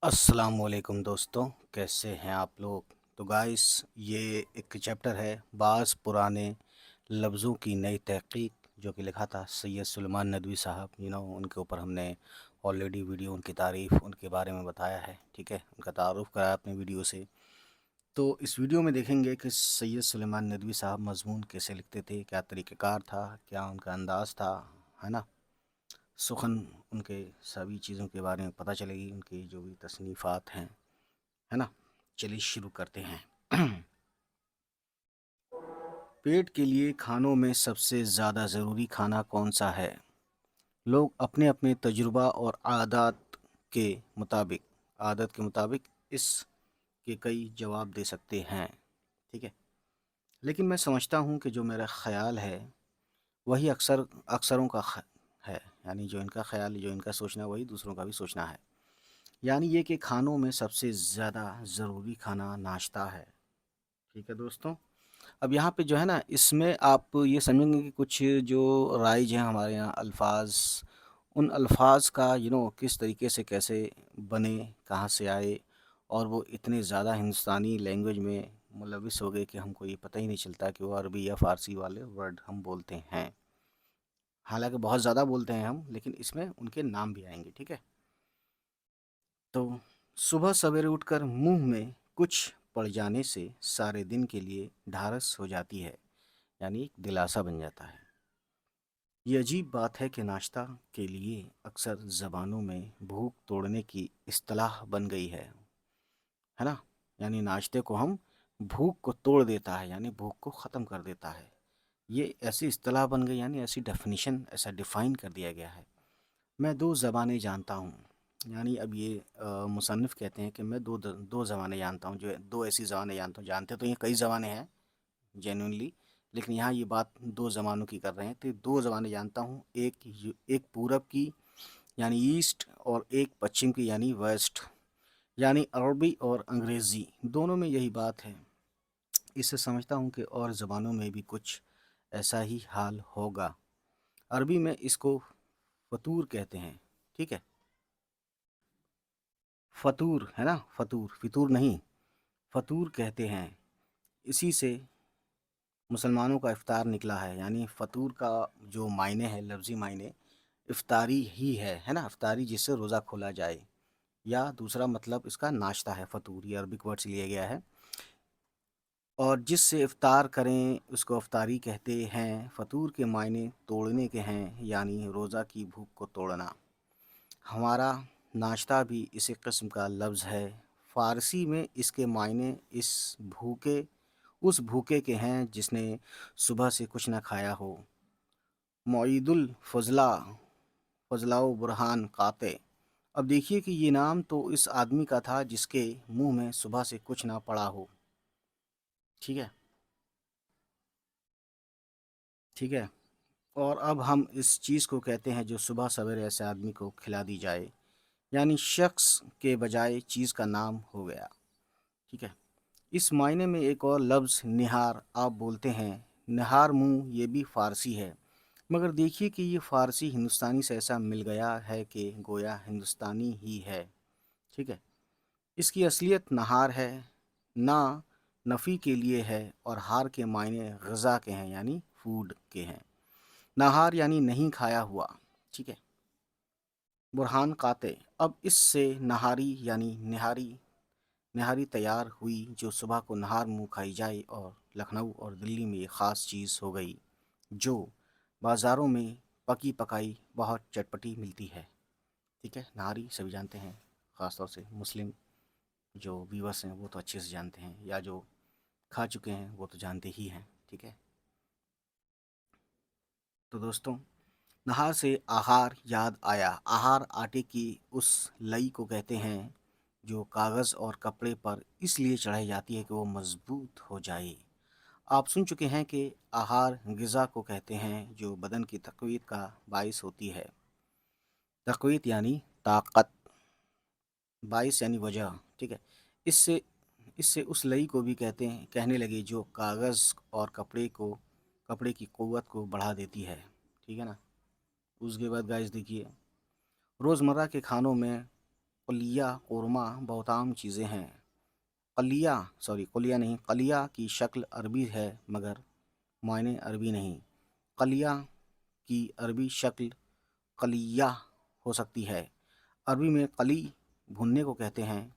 السلام علیکم دوستوں، کیسے ہیں آپ لوگ؟ تو گائس، یہ ایک چیپٹر ہے بعض پرانے لفظوں کی نئی تحقیق، جو کہ لکھا تھا سید سلیمان ندوی صاحب۔ ان کے اوپر ہم نے آلریڈی ویڈیو، ان کی تعریف، ان کے بارے میں بتایا ہے، ٹھیک ہے، ان کا تعارف کرایا اپنے ویڈیو سے۔ تو اس ویڈیو میں دیکھیں گے کہ سید سلیمان ندوی صاحب مضمون کیسے لکھتے تھے، کیا طریقہ کار تھا، کیا ان کا انداز تھا، ہے نا؟ سخن ان کے سبھی چیزوں کے بارے میں پتہ چلے گی، ان کی جو بھی تصنیفات ہیں، ہے نا؟ چلیے شروع کرتے ہیں۔ پیٹ کے لیے کھانوں میں سب سے زیادہ ضروری کھانا کون سا ہے؟ لوگ اپنے اپنے تجربہ اور عادت کے مطابق اس کے کئی جواب دے سکتے ہیں، ٹھیک ہے، لیکن میں سمجھتا ہوں کہ جو میرا خیال ہے وہی اکثروں کا ہے، یعنی جو ان کا خیال، جو ان کا سوچنا، وہی دوسروں کا بھی سوچنا ہے، یعنی یہ کہ کھانوں میں سب سے زیادہ ضروری کھانا ناشتہ ہے، ٹھیک ہے دوستوں۔ اب یہاں پہ جو ہے نا، اس میں آپ یہ سمجھیں گے کہ کچھ جو رائج ہیں ہمارے یہاں الفاظ، ان الفاظ کا کس طریقے سے کیسے بنے، کہاں سے آئے، اور وہ اتنے زیادہ ہندوستانی لینگویج میں ملوث ہو گئے کہ ہم کو یہ پتہ ہی نہیں چلتا کہ وہ عربی یا فارسی والے ورڈ ہم بولتے ہیں، حالانکہ بہت زیادہ بولتے ہیں ہم، لیکن اس میں ان کے نام بھی آئیں گے، ٹھیک ہے۔ تو صبح سویرے اٹھ کر منہ میں کچھ پڑ جانے سے سارے دن کے لیے ڈھارس ہو جاتی ہے، یعنی ایک دلاسا بن جاتا ہے۔ یہ عجیب بات ہے کہ ناشتہ کے لیے اکثر زبانوں میں بھوک توڑنے کی اصطلاح بن گئی ہے نا؟ یعنی ناشتے کو ہم بھوک کو توڑ دیتا ہے، یعنی بھوک کو ختم کر دیتا ہے، یہ ایسی اصطلاح بن گئی، یعنی ایسی ڈیفینیشن، ایسا ڈیفائن کر دیا گیا ہے۔ میں دو زبانیں جانتا ہوں، یعنی اب یہ مصنف کہتے ہیں کہ میں دو زبانیں جانتا ہوں، جو دو ایسی زبانیں جانتا ہوں، جانتے تو یہ کئی زبانیں ہیں جینوئنلی، لیکن یہاں یہ بات دو زبانوں کی کر رہے ہیں، تو دو زبانیں جانتا ہوں، ایک پورب کی یعنی ایسٹ، اور ایک پچھم کی یعنی ویسٹ، یعنی عربی اور انگریزی، دونوں میں یہی بات ہے۔ اس سے سمجھتا ہوں کہ اور زبانوں میں بھی کچھ ایسا ہی حال ہوگا۔ عربی میں اس کو فطور کہتے ہیں، ٹھیک ہے، فطور ہے نا، فطور نہیں، فطور کہتے ہیں، اسی سے مسلمانوں کا افطار نکلا ہے، یعنی فطور کا جو معنی ہے، لفظی معنی افطاری ہی ہے نا، افطاری جس سے روزہ کھولا جائے، یا دوسرا مطلب اس کا ناشتہ ہے، فطور یہ عربک ورڈ سے لیا گیا ہے، اور جس سے افطار کریں اس کو افطاری کہتے ہیں۔ فطور کے معنی توڑنے کے ہیں، یعنی روزہ کی بھوک کو توڑنا۔ ہمارا ناشتہ بھی اسی قسم کا لفظ ہے، فارسی میں اس کے معنی اس بھوکے کے ہیں جس نے صبح سے کچھ نہ کھایا ہو۔ معید فضلہ و برہان قاطع۔ اب دیکھیے کہ یہ نام تو اس آدمی کا تھا جس کے منہ میں صبح سے کچھ نہ پڑا ہو، ٹھیک ہے، ٹھیک ہے، اور اب ہم اس چیز کو کہتے ہیں جو صبح سویرے ایسے آدمی کو کھلا دی جائے، یعنی شخص کے بجائے چیز کا نام ہو گیا، ٹھیک ہے۔ اس معنی میں ایک اور لفظ نہار آپ بولتے ہیں، نہار منہ، یہ بھی فارسی ہے، مگر دیکھیے کہ یہ فارسی ہندوستانی سے ایسا مل گیا ہے کہ گویا ہندوستانی ہی ہے، ٹھیک ہے۔ اس کی اصلیت نہار ہے، نا نفی کے لیے ہے، اور ہار کے معنی غذا کے ہیں، یعنی فوڈ کے ہیں۔ نہار یعنی نہیں کھایا ہوا، ٹھیک ہے۔ برہان قاطع، اب اس سے نہاری یعنی نہاری تیار ہوئی، جو صبح کو نہار منہ کھائی جائے، اور لکھنؤ اور دلی میں یہ خاص چیز ہو گئی جو بازاروں میں پکی پکائی بہت چٹپٹی ملتی ہے، ٹھیک ہے۔ نہاری سبھی جانتے ہیں، خاص طور سے مسلم جو ویورس ہیں وہ تو اچھے سے جانتے ہیں، یا جو کھا چکے ہیں وہ تو جانتے ہی ہیں، ٹھیک ہے۔ تو دوستوں، نہار سے آہار یاد آیا۔ آہار آٹے کی اس لئی کو کہتے ہیں جو کاغذ اور کپڑے پر اس لیے چڑھائی جاتی ہے کہ وہ مضبوط ہو جائے۔ آپ سن چکے ہیں کہ آہار غذا کو کہتے ہیں جو بدن کی تقویت کا باعث ہوتی ہے۔ تقویت یعنی طاقت، باعث یعنی وجہ، ٹھیک ہے۔ اس سے اس لئی کو بھی کہنے لگے جو کاغذ اور کپڑے کی قوت کو بڑھا دیتی ہے، ٹھیک ہے نا۔ اس کے بعد گائز دیکھیے، روزمرہ کے کھانوں میں قلیہ، قورمہ بہت عام چیزیں ہیں۔ قلیہ نہیں، قلیہ کی شکل عربی ہے مگر معنی عربی نہیں۔ قلیہ کی عربی شکل قلیہ ہو سکتی ہے۔ عربی میں قلی بھننے کو کہتے ہیں،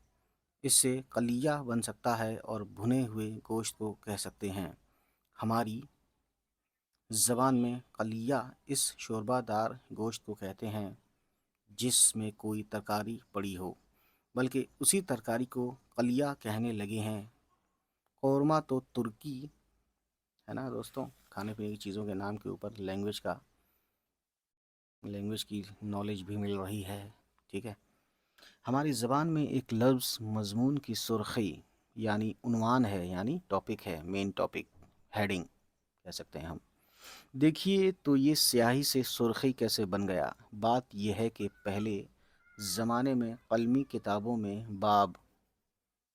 اس سے قلیہ بن سکتا ہے اور بھنے ہوئے گوشت کو کہہ سکتے ہیں۔ ہماری زبان میں قلیہ اس شوربہ دار گوشت کو کہتے ہیں جس میں کوئی ترکاری پڑی ہو، بلکہ اسی ترکاری کو قلیہ کہنے لگے ہیں۔ قورمہ تو ترکی ہے نا دوستوں، کھانے پینے کی چیزوں کے نام کے اوپر لینگویج کی نالج بھی مل رہی ہے، ٹھیک ہے۔ ہماری زبان میں ایک لفظ مضمون کی سرخی یعنی عنوان ہے، یعنی ٹاپک ہے، مین ٹاپک، ہیڈنگ کہہ سکتے ہیں ہم۔ دیکھیے تو یہ سیاہی سے سرخی کیسے بن گیا۔ بات یہ ہے کہ پہلے زمانے میں قلمی کتابوں میں باب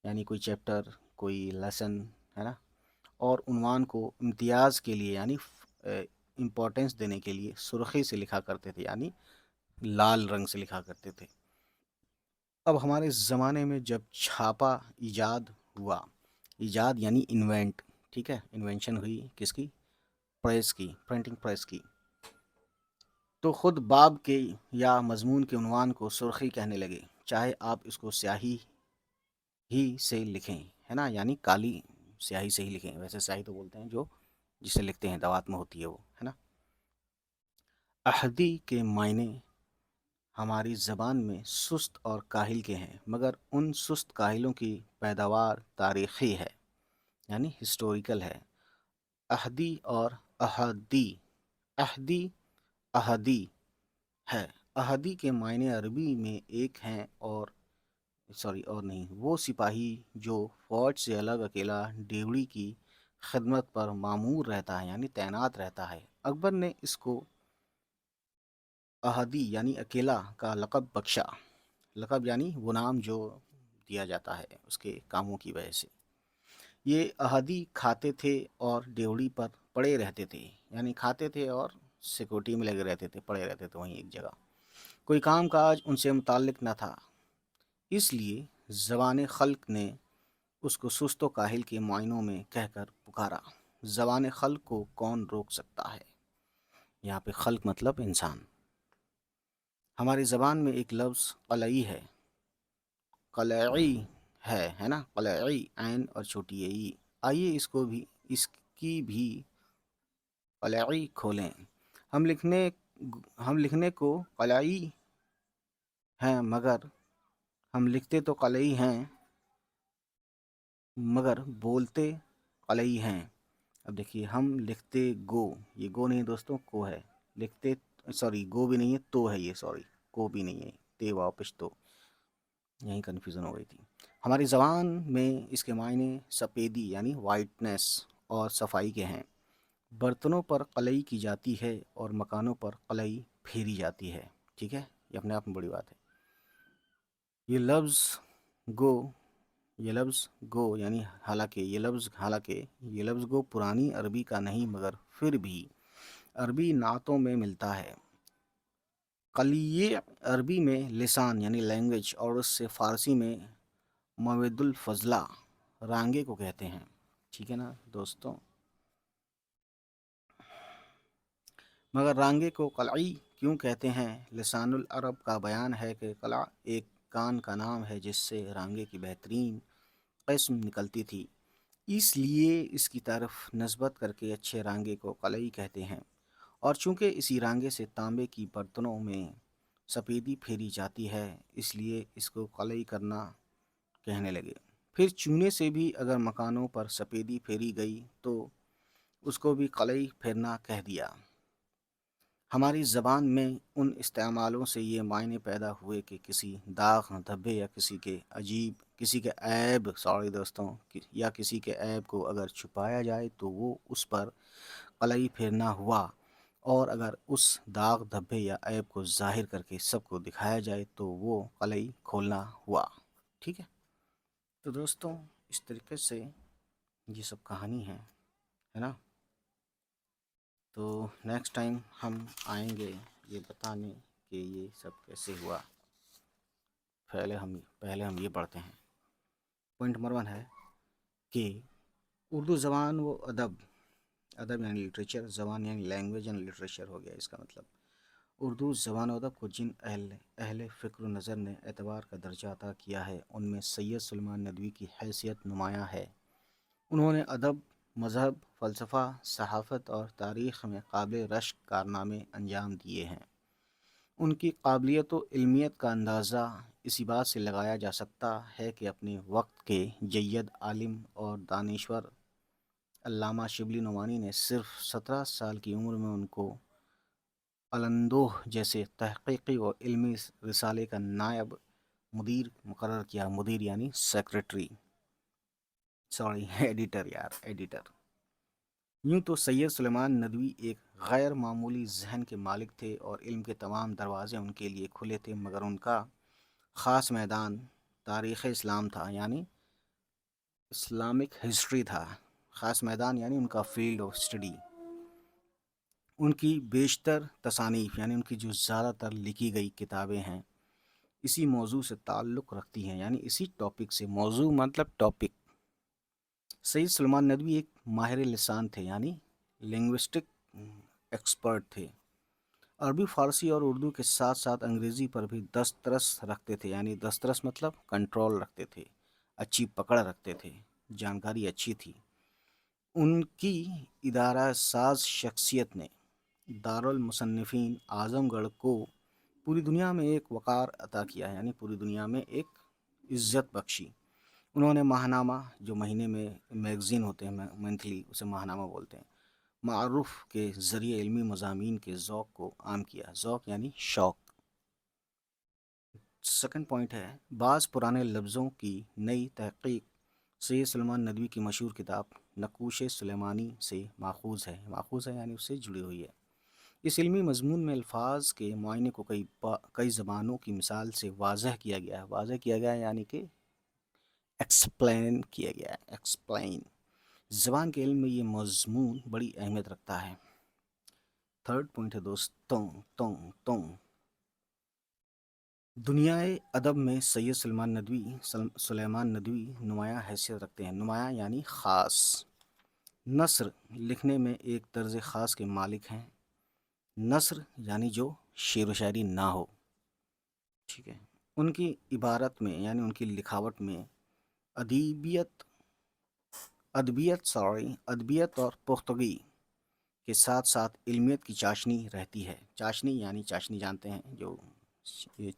یعنی کوئی چیپٹر، کوئی لیسن ہے نا، اور عنوان کو امتیاز کے لیے یعنی امپورٹنس دینے کے لیے سرخی سے لکھا کرتے تھے، یعنی لال رنگ سے لکھا کرتے تھے۔ اب ہمارے زمانے میں جب چھاپا ایجاد ہوا، ایجاد یعنی انوینٹ، ٹھیک ہے، انوینشن ہوئی کس کی؟ پریس کی، پرنٹنگ پریس کی، تو خود باب کے یا مضمون کے عنوان کو سرخی کہنے لگے، چاہے آپ اس کو سیاہی ہی سے لکھیں، ہے نا، یعنی کالی سیاہی سے ہی لکھیں، ویسے سیاہی تو بولتے ہیں جو جسے لکھتے ہیں دوات میں ہوتی ہے وہ، ہے نا۔ احدی کے معنی ہماری زبان میں سست اور کاہل کے ہیں، مگر ان سست کاہلوں کی پیداوار تاریخی ہے، یعنی ہسٹوریکل ہے۔ احدی اور احدی، احدی احدی ہے۔ احدی کے معنی عربی میں ایک ہیں اور نہیں، وہ سپاہی جو فوج سے الگ اکیلا ڈیوڑی کی خدمت پر مامور رہتا ہے، یعنی تعینات رہتا ہے۔ اکبر نے اس کو احدی یعنی اکیلا کا لقب بخشا، لقب یعنی وہ نام جو دیا جاتا ہے اس کے کاموں کی وجہ سے۔ یہ احدی کھاتے تھے اور ڈیوڑی پر پڑے رہتے تھے، یعنی کھاتے تھے اور سیکورٹی میں لگے رہتے تھے، پڑے رہتے تھے وہیں ایک جگہ، کوئی کام کاج ان سے متعلق نہ تھا، اس لیے زبان خلق نے اس کو سست و کاہل کے معنوں میں کہہ کر پکارا۔ زبان خلق کو کون روک سکتا ہے؟ یہاں پہ خلق مطلب انسان۔ ہماری زبان میں ایک لفظ قلعی ہے، قلعی ہے نا، قلعی، عین اور چھوٹی ای۔ آئیے اس کی بھی قلعی کھولیں۔ ہم لکھنے کو قلعی ہیں مگر ہم لکھتے تو قلعی ہیں مگر بولتے قلعی ہیں۔ اب دیکھیے، ہم لکھتے گو، یہ گو نہیں دوستوں، کو ہے، لکھتے گو بھی نہیں ہے، تو ہے، یہ کو بھی نہیں ہے، تے واپس تو، یہیں کنفیوژن ہو گئی تھی۔ ہماری زبان میں اس کے معنی سفیدی یعنی وائٹنس اور صفائی کے ہیں۔ برتنوں پر قلعی کی جاتی ہے اور مکانوں پر قلعی پھیری جاتی ہے، ٹھیک ہے، یہ اپنے آپ میں بڑی بات ہے۔ یہ لفظ گو یعنی حالانکہ یہ لفظ گو پرانی عربی کا نہیں، مگر پھر بھی عربی نعتوں میں ملتا ہے۔ قلیع عربی میں لسان یعنی لینگویج، اور اس سے فارسی میں موید الفضلہ رانگے کو کہتے ہیں، ٹھیک ہے نا دوستوں۔ مگر رانگے کو قلعی کیوں کہتے ہیں؟ لسان العرب کا بیان ہے کہ قلع ایک کان کا نام ہے جس سے رانگے کی بہترین قسم نکلتی تھی، اس لیے اس کی طرف نسبت کر کے اچھے رانگے کو قلعی کہتے ہیں، اور چونکہ اسی رانگے سے تانبے کی برتنوں میں سفیدی پھیری جاتی ہے، اس لیے اس کو قلعی کرنا کہنے لگے۔ پھر چونے سے بھی اگر مکانوں پر سفیدی پھیری گئی تو اس کو بھی قلعی پھیرنا کہہ دیا۔ ہماری زبان میں ان استعمالوں سے یہ معنی پیدا ہوئے کہ کسی داغ دھبے یا کسی کے عیب یا کسی کے عیب کو اگر چھپایا جائے تو وہ اس پر قلعی پھیرنا ہوا، اور اگر اس داغ دھبے یا عیب کو ظاہر کر کے سب کو دکھایا جائے تو وہ قلعی کھولنا ہوا، ٹھیک ہے۔ تو دوستوں، اس طریقے سے یہ سب کہانی ہے نا۔ تو نیکسٹ ٹائم ہم آئیں گے یہ بتانے کہ یہ سب کیسے ہوا۔ پہلے ہم یہ پڑھتے ہیں۔ پوائنٹ نمبر 1 ہے کہ اردو زبان و ادب یعنی لٹریچر، زبان یعنی لینگویج اینڈ لٹریچر ہو گیا اس کا مطلب۔ اردو زبان و ادب کو جن اہل فکر و نظر نے اعتبار کا درجہ عطا کیا ہے ان میں سید سلیمان ندوی کی حیثیت نمایاں ہے۔ انہوں نے ادب، مذہب، فلسفہ، صحافت اور تاریخ میں قابل رشک کارنامے انجام دیے ہیں۔ ان کی قابلیت و علمیت کا اندازہ اسی بات سے لگایا جا سکتا ہے کہ اپنے وقت کے جید عالم اور دانشور علامہ شبلی نعمانی نے صرف 17 سال کی عمر میں ان کو الاندوہ جیسے تحقیقی و علمی رسالے کا نائب مدیر مقرر کیا۔ مدیر یعنی سیکریٹری، ایڈیٹر۔ یوں تو سید سلیمان ندوی ایک غیر معمولی ذہن کے مالک تھے اور علم کے تمام دروازے ان کے لیے کھلے تھے، مگر ان کا خاص میدان تاریخ اسلام تھا، یعنی اسلامک ہسٹری تھا۔ خاص میدان یعنی ان کا فیلڈ آف اسٹڈی۔ ان کی بیشتر تصانیف یعنی ان کی جو زیادہ تر لکھی گئی کتابیں ہیں اسی موضوع سے تعلق رکھتی ہیں، یعنی اسی ٹاپک سے۔ موضوع مطلب ٹاپک۔ سید سلیمان ندوی ایک ماہر لسان تھے، یعنی لنگوسٹک ایکسپرٹ تھے۔ عربی، فارسی اور اردو کے ساتھ ساتھ انگریزی پر بھی دسترس رکھتے تھے، یعنی دسترس مطلب کنٹرول رکھتے تھے، اچھی پکڑ رکھتے تھے، جانکاری اچھی تھی۔ ان کی ادارہ ساز شخصیت نے دارالمصنفین اعظم گڑھ کو پوری دنیا میں ایک وقار عطا کیا ہے، یعنی پوری دنیا میں ایک عزت بخشی۔ انہوں نے ماہنامہ، جو مہینے میں میگزین ہوتے ہیں، منتھلی، اسے ماہنامہ بولتے ہیں، معروف کے ذریعے علمی مضامین کے ذوق کو عام کیا۔ ذوق یعنی شوق۔ سیکنڈ پوائنٹ ہے بعض پرانے لفظوں کی نئی تحقیق۔ سید سلیمان ندوی کی مشہور کتاب نقوش سلیمانی سے ماخوذ ہے یعنی اس سے جڑی ہوئی ہے۔ اس علمی مضمون میں الفاظ کے معائنے کو کئی زبانوں کی مثال سے واضح کیا گیا ہے یعنی کہ ایکسپلین کیا گیا ہے۔ ایکسپلین زبان کے علم میں یہ مضمون بڑی اہمیت رکھتا ہے۔ تھرڈ پوائنٹ ہے دوستوں، دنیائے ادب میں سید سلیمان ندوی نمایاں حیثیت رکھتے ہیں۔ نمایاں یعنی خاص۔ نثر لکھنے میں ایک طرز خاص کے مالک ہیں۔ نثر یعنی جو شعر و شاعری نہ ہو، ٹھیک ہے۔ ان کی عبارت میں یعنی ان کی لکھاوٹ میں ادبیت اور پختگی کے ساتھ ساتھ علمیت کی چاشنی رہتی ہے۔ چاشنی یعنی چاشنی جانتے ہیں، جو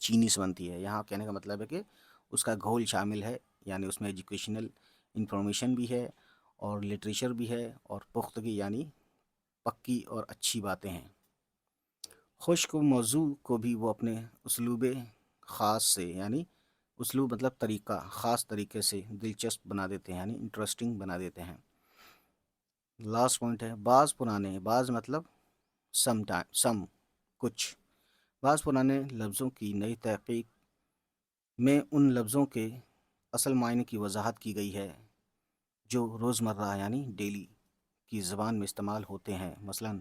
چینی سے بنتی ہے۔ یہاں کہنے کا مطلب ہے کہ اس کا گھول شامل ہے، یعنی اس میں ایجوکیشنل انفارمیشن بھی ہے اور لٹریچر بھی ہے، اور پختگی یعنی پکی اور اچھی باتیں ہیں۔ خشک موضوع کو بھی وہ اپنے اسلوب خاص سے، یعنی اسلوب مطلب طریقہ، خاص طریقے سے دلچسپ بنا دیتے ہیں، یعنی انٹرسٹنگ بنا دیتے ہیں۔ لاسٹ پوائنٹ ہے بعض مطلب کچھ بعض پرانے لفظوں کی نئی تحقیق میں ان لفظوں کے اصل معنی کی وضاحت کی گئی ہے جو روزمرہ یعنی ڈیلی کی زبان میں استعمال ہوتے ہیں۔ مثلاً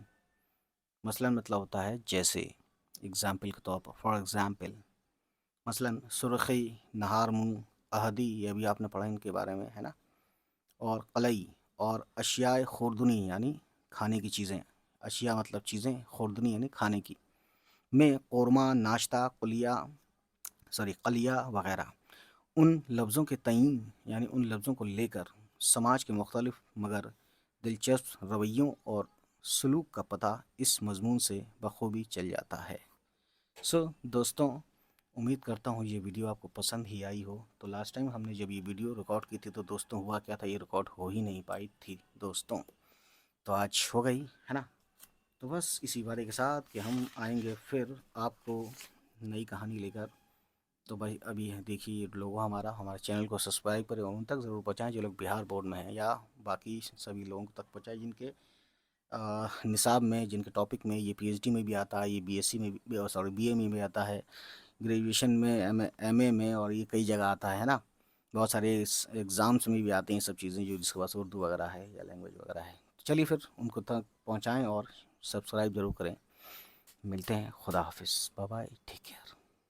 مطلب ہوتا ہے جیسے، اگزامپل کے طور پر، فار ایگزامپل، مثلاً سرخی، نہار منہ، احدی، یہ بھی آپ نے پڑھا ان کے بارے میں، ہے نا، اور قلعی، اور اشیاء خوردنی یعنی کھانے کی چیزیں، اشیاء مطلب چیزیں، خوردنی یعنی کھانے کی، میں قورمہ، ناشتہ، قلیہ وغیرہ۔ ان لفظوں کے تئیں یعنی ان لفظوں کو لے کر سماج کے مختلف مگر دلچسپ رویوں اور سلوک کا پتہ اس مضمون سے بخوبی چل جاتا ہے۔ دوستوں، امید کرتا ہوں یہ ویڈیو آپ کو پسند ہی آئی ہو۔ تو لاسٹ ٹائم ہم نے جب یہ ویڈیو ریکارڈ کی تھی تو دوستوں ہوا کیا تھا، یہ ریکارڈ ہو ہی نہیں پائی تھی دوستوں، تو آج ہو گئی ہے نا۔ تو بس اسی وعدے کے ساتھ کہ ہم آئیں گے پھر آپ کو نئی کہانی لے کر، تو بھائی ابھی دیکھیے لوگوں ہمارے چینل کو سبسکرائب کریں اور ان تک ضرور پہنچائیں جو لوگ بہار بورڈ میں ہیں، یا باقی سبھی لوگوں تک پہنچائیں جن کے نصاب میں، جن کے ٹاپک میں یہ پی ایچ ڈی میں بھی آتا ہے، یہ بی ایس سی میں بھی، بی اے میں بھی آتا ہے، گریجویشن میں، ایم اے میں، اور یہ کئی جگہ آتا ہے نا، بہت سارے ایگزامس میں بھی آتے ہیں سب چیزیں، جو جس کے پاس اردو وغیرہ ہے یا لینگویج وغیرہ ہے۔ چلیے پھر ان کو تک پہنچائیں اور سبسکرائب ضرور کریں۔ ملتے ہیں، خدا حافظ، بائے بائے، ٹھیک ہے۔